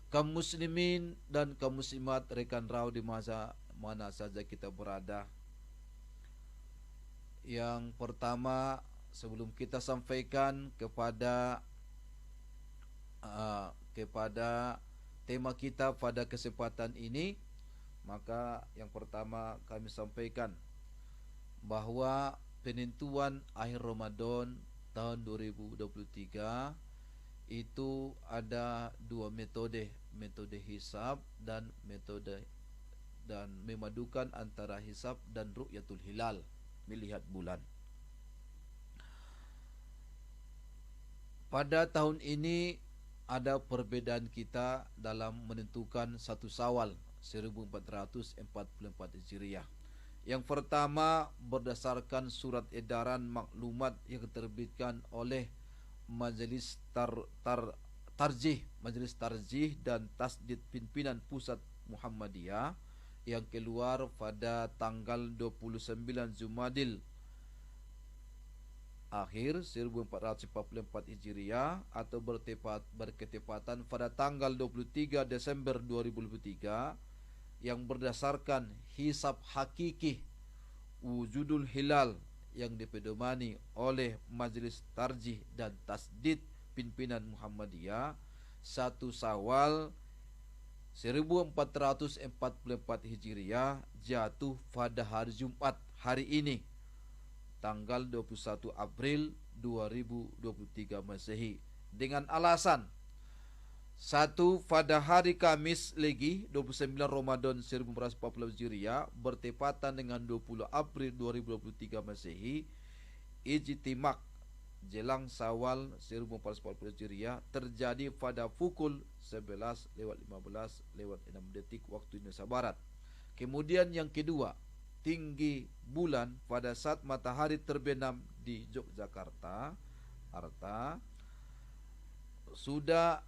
kaum muslimin dan kaum muslimat rekan rau di masa mana saja kita berada. Yang pertama, sebelum kita sampaikan kepada tema kita pada kesempatan ini, maka yang pertama kami sampaikan bahwa penentuan akhir Ramadan tahun 2023 itu ada dua metode, metode hisab dan memadukan antara hisab dan ru'yatul hilal, melihat bulan. Pada tahun ini ada perbedaan kita dalam menentukan satu Syawal 1444 Hijriah. Yang pertama, berdasarkan surat edaran maklumat yang diterbitkan oleh Majelis Tarjih dan Tasdid Pimpinan Pusat Muhammadiyah yang keluar pada tanggal 29 Jumadil akhir 1444 Hijriah atau berketepatan pada tanggal 23 Desember 2023, yang berdasarkan hisab hakiki wujudul hilal yang dipedomani oleh Majelis Tarjih dan Tasdid Pimpinan Muhammadiyah. 1 Syawal 1444 Hijriah jatuh pada hari Jumat, hari ini, tanggal 21 April 2023 Masehi, dengan alasan: satu, pada hari Kamis Legi 29 Ramadan 1440 Hijriah bertepatan dengan 20 April 2023 Masehi, ijtimak jelang Syawal 1440 Hijriah terjadi pada pukul 11:15:06 waktu Indonesia Barat. Kemudian yang kedua, tinggi bulan pada saat matahari terbenam di Yogyakarta, arta sudah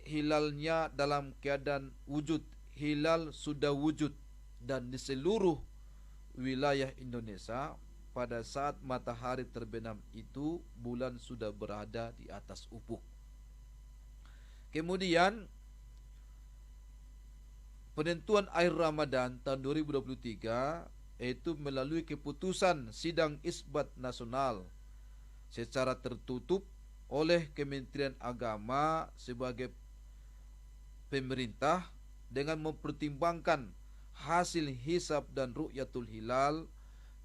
hilalnya dalam keadaan wujud, hilal sudah wujud, dan di seluruh wilayah Indonesia pada saat matahari terbenam itu bulan sudah berada di atas ufuk. Kemudian penentuan akhir Ramadan tahun 2023 yaitu melalui keputusan Sidang Isbat Nasional secara tertutup oleh Kementerian Agama sebagai pemerintah dengan mempertimbangkan hasil hisab dan ru'yatul hilal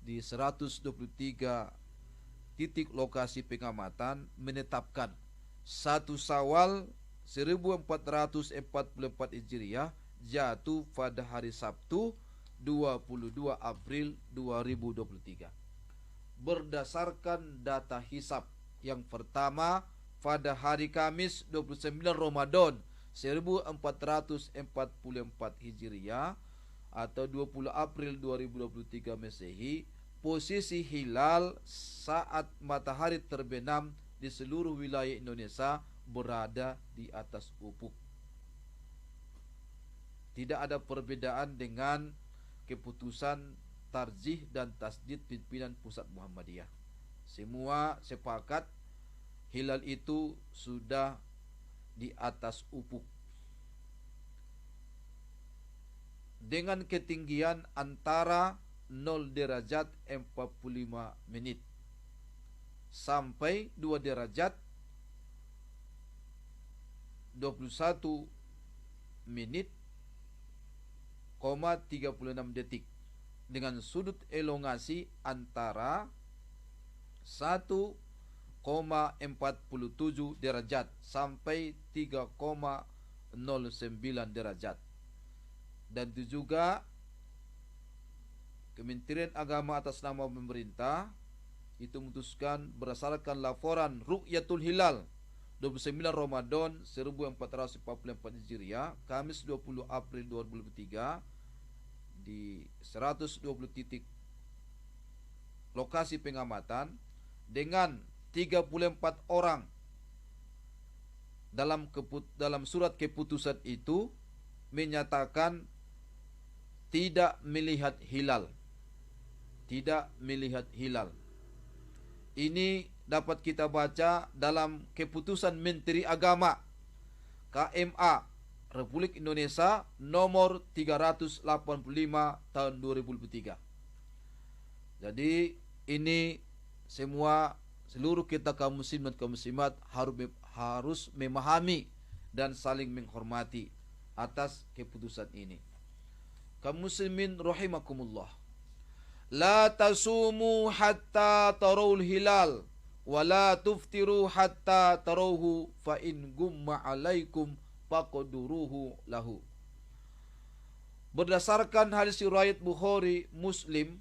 di 123 titik lokasi pengamatan, menetapkan 1 Syawal 1444 Hijriah jatuh pada hari Sabtu 22 April 2023 berdasarkan data hisab. Yang pertama, pada hari Kamis 29 Ramadan 1444 Hijriah atau 20 April 2023 Masehi, posisi hilal saat matahari terbenam di seluruh wilayah Indonesia berada di atas ufuk. Tidak ada perbedaan dengan keputusan Tarjih dan Tasdid Pimpinan Pusat Muhammadiyah. Semua sepakat hilal itu sudah di atas ufuk dengan ketinggian antara 0 derajat 45 menit sampai 2 derajat 21 menit, 36 detik dengan sudut elongasi antara 1,47 derajat sampai 3,09 derajat. Dan itu juga Kementerian Agama atas nama pemerintah itu memutuskan berdasarkan laporan Ru'yatul Hilal 29 Ramadan 1444 Hijriah Kamis 20 April 2023 di 120 titik lokasi pengamatan dengan 34 orang dalam surat keputusan itu menyatakan tidak melihat hilal. Tidak melihat hilal. Ini dapat kita baca dalam keputusan Menteri Agama KMA Republik Indonesia nomor 385 tahun 2023. Jadi ini semua seluruh kita kaum muslim dan kaum muslimat harus memahami dan saling menghormati atas keputusan ini. Kaum muslimin rahimakumullah. La tasumu hatta tarawul hilal wa la tuftiru hatta tarawhu fa in gumma alaikum faqduruhu lahu. Berdasarkan hadis riwayat Bukhari Muslim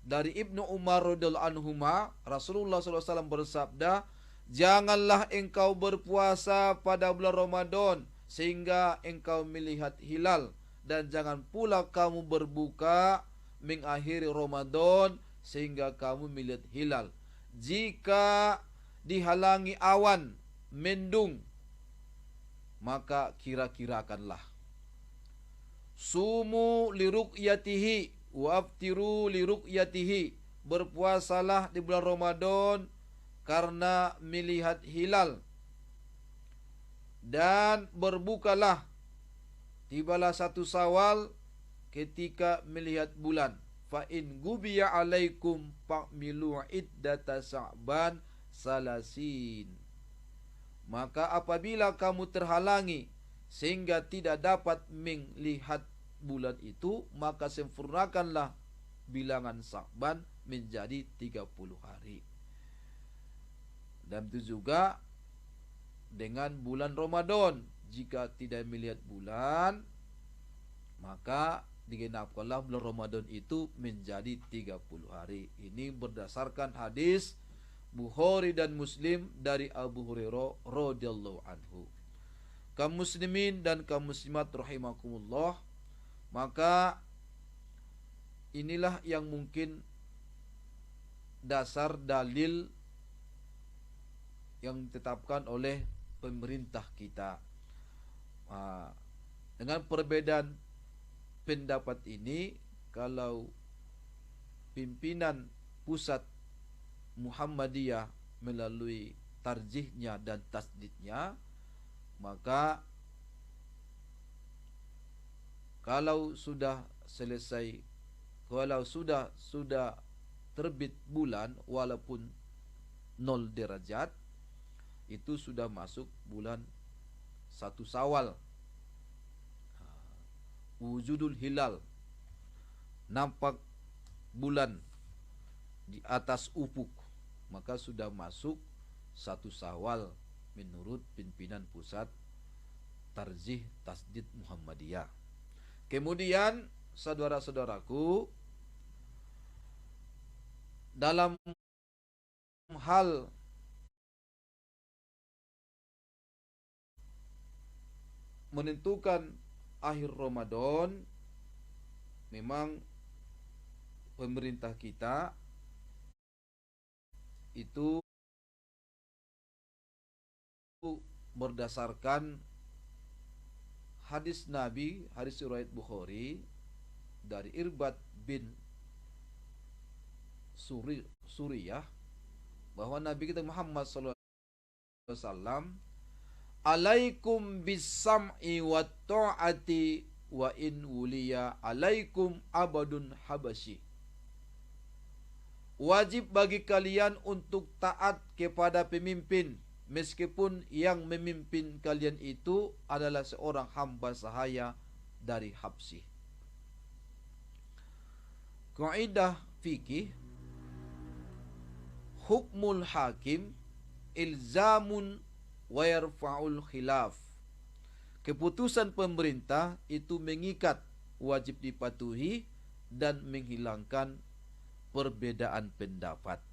dari Ibnu Umar radhiyallahu anhuma, Rasulullah SAW bersabda, janganlah engkau berpuasa pada bulan Ramadan sehingga engkau melihat hilal, dan jangan pula kamu berbuka mengakhiri Ramadan sehingga kamu melihat hilal. Jika dihalangi awan mendung, maka kira-kirakanlah. Sumu liruqyatihi waftiru liruqyatihi. Berpuasalah di bulan Ramadan karena melihat hilal, dan berbukalah tibalah 1 Syawal ketika melihat bulan. Fa in gubiya alaikum fa'milu iddata Sya'ban salasin. Maka apabila kamu terhalangi sehingga tidak dapat melihat bulan itu, maka sempurnakanlah bilangan Sya'ban menjadi 30 hari. Dan itu juga dengan bulan Ramadan, jika tidak melihat bulan, maka digenapkanlah bulan Ramadan itu menjadi 30 hari. Ini berdasarkan hadis Bukhari dan Muslim dari Abu Hurairah radhiyallahu anhu. Kaum muslimin dan kaum muslimat rahimakumullah, maka inilah yang mungkin dasar dalil yang ditetapkan oleh pemerintah kita. Dengan perbedaan pendapat ini, kalau pimpinan pusat Muhammadiyah melalui tarjihnya dan tasdidnya, maka kalau sudah selesai, kalau sudah terbit bulan walaupun 0 derajat, itu sudah masuk bulan 1 Syawal. Wujudul hilal, nampak bulan di atas ufuk, maka sudah masuk 1 Syawal menurut pimpinan pusat tarjih tasdid Muhammadiyah. Kemudian saudara-saudaraku, dalam hal menentukan akhir Ramadan, memang pemerintah kita itu berdasarkan hadis Nabi, hadis riwayat Bukhari dari Irbad bin Suriyah, bahwa Nabi kita Muhammad SAW, alaikum bisam'i wa ta'ati wa in wuliya alaikum abadun habasyi. Wajib bagi kalian untuk taat kepada pemimpin, meskipun yang memimpin kalian itu adalah seorang hamba sahaya dari Habsyi. Kaidah fikih, hukmul hakim ilzamun wa yarfa'ul khilaf. Keputusan pemerintah itu mengikat, wajib dipatuhi dan menghilangkan perbedaan pendapat.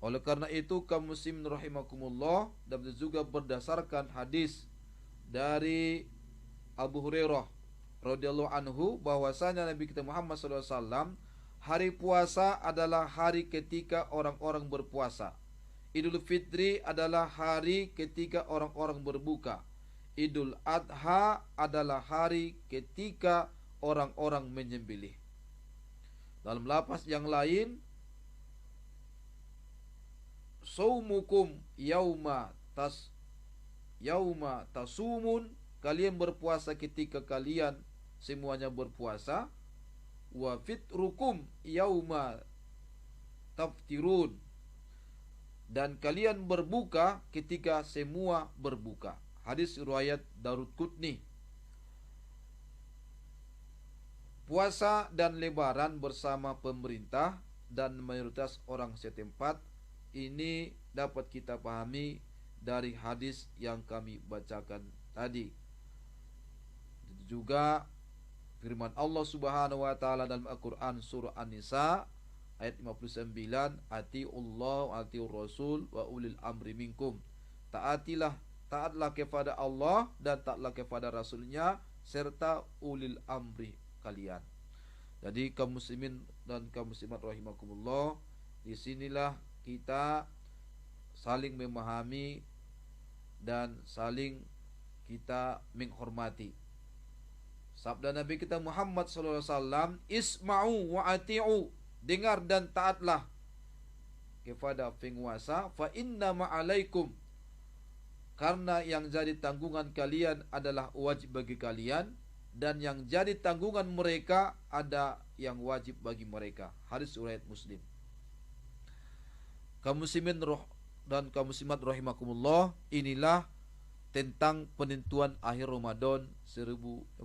Oleh karena itu, kaum muslimin rahimakumullah, dan juga berdasarkan hadis dari Abu Hurairah radhiyallahu anhu, bahwasanya Nabi kita Muhammad SAW, hari puasa adalah hari ketika orang-orang berpuasa. Idul Fitri adalah hari ketika orang-orang berbuka. Idul Adha adalah hari ketika orang-orang menyembelih. Dalam lafaz yang lain, saumukum yauma tasumun kalian berpuasa ketika kalian semuanya berpuasa. Wa fitrukum yauma taftirun, dan kalian berbuka ketika semua berbuka. Hadis riwayat Daruqutni. Puasa dan lebaran bersama pemerintah dan mayoritas orang setempat ini dapat kita pahami dari hadis yang kami bacakan tadi. Juga firman Allah Subhanahu wa taala dalam Al-Qur'an surah An-Nisa ayat 59, atiullah wa atiur rasul wa ulil amri minkum. Taatlah kepada Allah dan taatlah kepada Rasulnya serta ulil amri kalian. Jadi kaum muslimin dan kaum muslimat rahimakumullah, disinilah kita saling memahami dan saling kita menghormati. Sabda Nabi kita Muhammad SAW, isma'u wa ati'u, dengar dan taatlah kepada penguasa, fa inna ma'alaikum, karena yang jadi tanggungan kalian adalah wajib bagi kalian, dan yang jadi tanggungan mereka ada yang wajib bagi mereka. Hadis riwayat Muslim. Kaum muslimin dan kaum muslimat rahimakumullah, inilah tentang penentuan akhir Ramadan 1444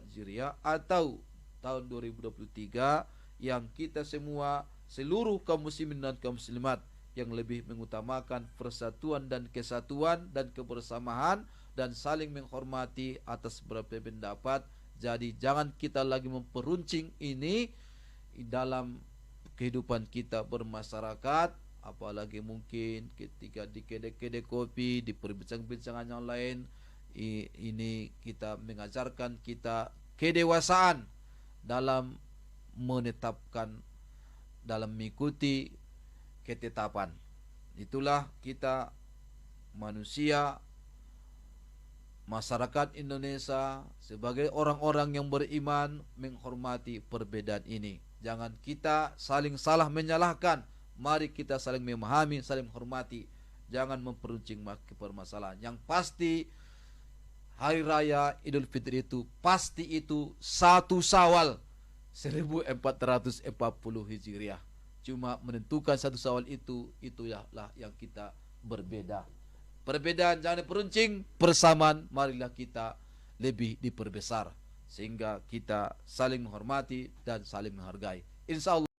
Hijriah atau tahun 2023, yang kita semua, seluruh kaum muslimin dan kaum muslimat, yang lebih mengutamakan persatuan dan kesatuan dan kebersamaan dan saling menghormati atas beberapa pendapat. Jadi jangan kita lagi memperuncing ini dalam kehidupan kita bermasyarakat, apalagi mungkin ketika di kedai-kedai kopi, di perbincangan-perbincangan yang lain. Ini kita mengajarkan kita kedewasaan dalam menetapkan, dalam mengikuti ketetapan. Itulah kita manusia, masyarakat Indonesia sebagai orang-orang yang beriman menghormati perbedaan ini. Jangan kita saling salah menyalahkan. Mari kita saling memahami, saling menghormati. Jangan memperuncing permasalahan. Yang pasti hari raya Idul Fitri itu pasti itu 1 Syawal 1440 Hijriah. Cuma menentukan 1 Syawal itulah yang kita berbeda. Perbedaan jangan diperuncing, persamaan marilah kita lebih diperbesar sehingga kita saling menghormati dan saling menghargai. Insyaallah